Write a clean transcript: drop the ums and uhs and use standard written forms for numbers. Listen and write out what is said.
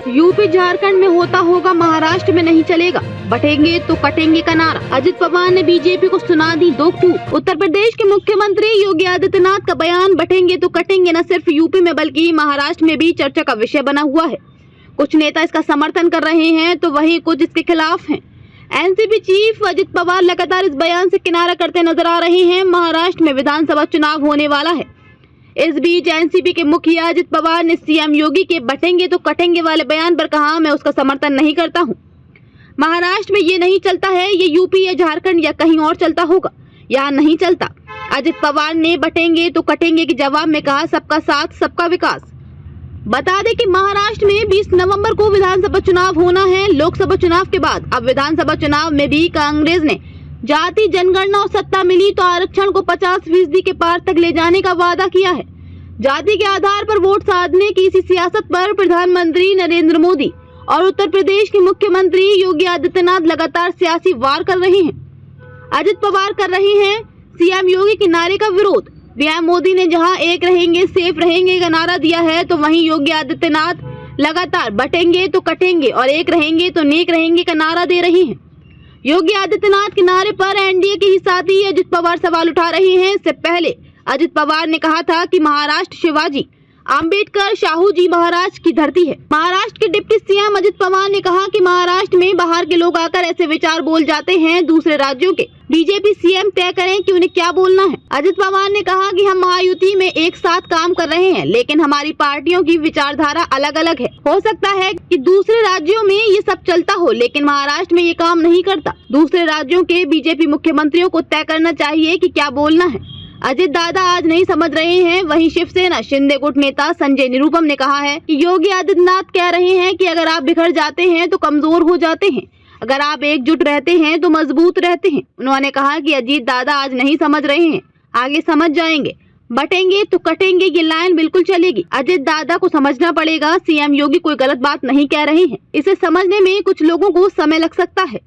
UP Jharkhand में होता होगा, महाराष्ट्र में नहीं चलेगा, बटेंगे तो कटेंगे का नारा। अजित पवार ने बीजेपी को सुना दी दो टूक। उत्तर प्रदेश के मुख्यमंत्री योगी आदित्यनाथ का बयान बटेंगे तो कटेंगे न सिर्फ यूपी में बल्कि महाराष्ट्र में भी चर्चा का विषय बना हुआ है। कुछ नेता इसका समर्थन कर रहे हैं तो वहीं कुछ इसके खिलाफ हैं। एनसीपी चीफ अजित पवार लगातार इस बयान से किनारा करते नजर आ रहे हैं। महाराष्ट्र में विधानसभा चुनाव होने वाला है। इस बीच एनसीपी के मुखिया अजित पवार ने सीएम योगी के बटेंगे तो कटेंगे वाले बयान पर कहा, मैं उसका समर्थन नहीं करता हूं। महाराष्ट्र में ये नहीं चलता है, ये यूपी या झारखंड या कहीं और चलता होगा, यहाँ नहीं चलता। अजित पवार ने बटेंगे तो कटेंगे के जवाब में कहा, सबका साथ सबका विकास। बता दें कि महाराष्ट्र में 20 नवंबर को विधानसभा चुनाव होना है। लोकसभा चुनाव के बाद अब विधानसभा चुनाव में भी कांग्रेस ने जाति जनगणना और सत्ता मिली तो आरक्षण को 50% के पार तक ले जाने का वादा किया है। जाति के आधार पर वोट साधने की इसी सियासत पर प्रधानमंत्री नरेंद्र मोदी और उत्तर प्रदेश के मुख्यमंत्री योगी आदित्यनाथ लगातार सियासी वार कर रहे हैं। अजित पवार कर रहे हैं सीएम योगी के नारे का विरोध। पीएम मोदी ने जहां एक रहेंगे सेफ रहेंगे का नारा दिया है तो वहीं योगी आदित्यनाथ लगातार बटेंगे तो कटेंगे और एक रहेंगे तो नेक रहेंगे का नारा दे रहे हैं। योगी आदित्यनाथ के नारे पर एनडीए के ही साथी अजित पवार सवाल उठा रहे हैं। इससे पहले अजित पवार ने कहा था कि महाराष्ट्र शिवाजी अंबेडकर शाहू जी महाराज की धरती है। महाराष्ट्र के डिप्टी सीएम अजित पवार ने कहा कि महाराष्ट्र में बाहर के लोग आकर ऐसे विचार बोल जाते हैं, दूसरे राज्यों के बीजेपी सीएम तय करें कि उन्हें क्या बोलना है। अजित पवार ने कहा कि हम महायुति में एक साथ काम कर रहे हैं, लेकिन हमारी पार्टियों की विचारधारा अलग अलग है। हो सकता है कि दूसरे राज्यों में ये सब चलता हो, लेकिन महाराष्ट्र में ये काम नहीं करता। दूसरे राज्यों के बीजेपी मुख्यमंत्रियों को तय करना चाहिए कि क्या बोलना है। अजित दादा आज नहीं समझ रहे हैं। वहीं शिवसेना शिंदे गुट नेता संजय निरुपम ने कहा है कि योगी आदित्यनाथ कह रहे हैं कि अगर आप बिखर जाते हैं तो कमजोर हो जाते हैं, अगर आप एकजुट रहते हैं तो मजबूत रहते हैं। उन्होंने कहा कि अजित दादा आज नहीं समझ रहे हैं, आगे समझ जाएंगे। बटेंगे तो कटेंगे ये लाइन बिल्कुल चलेगी। अजित दादा को समझना पड़ेगा सीएम योगी कोई गलत बात नहीं कह रहे हैं। इसे समझने में कुछ लोगों को समय लग सकता है।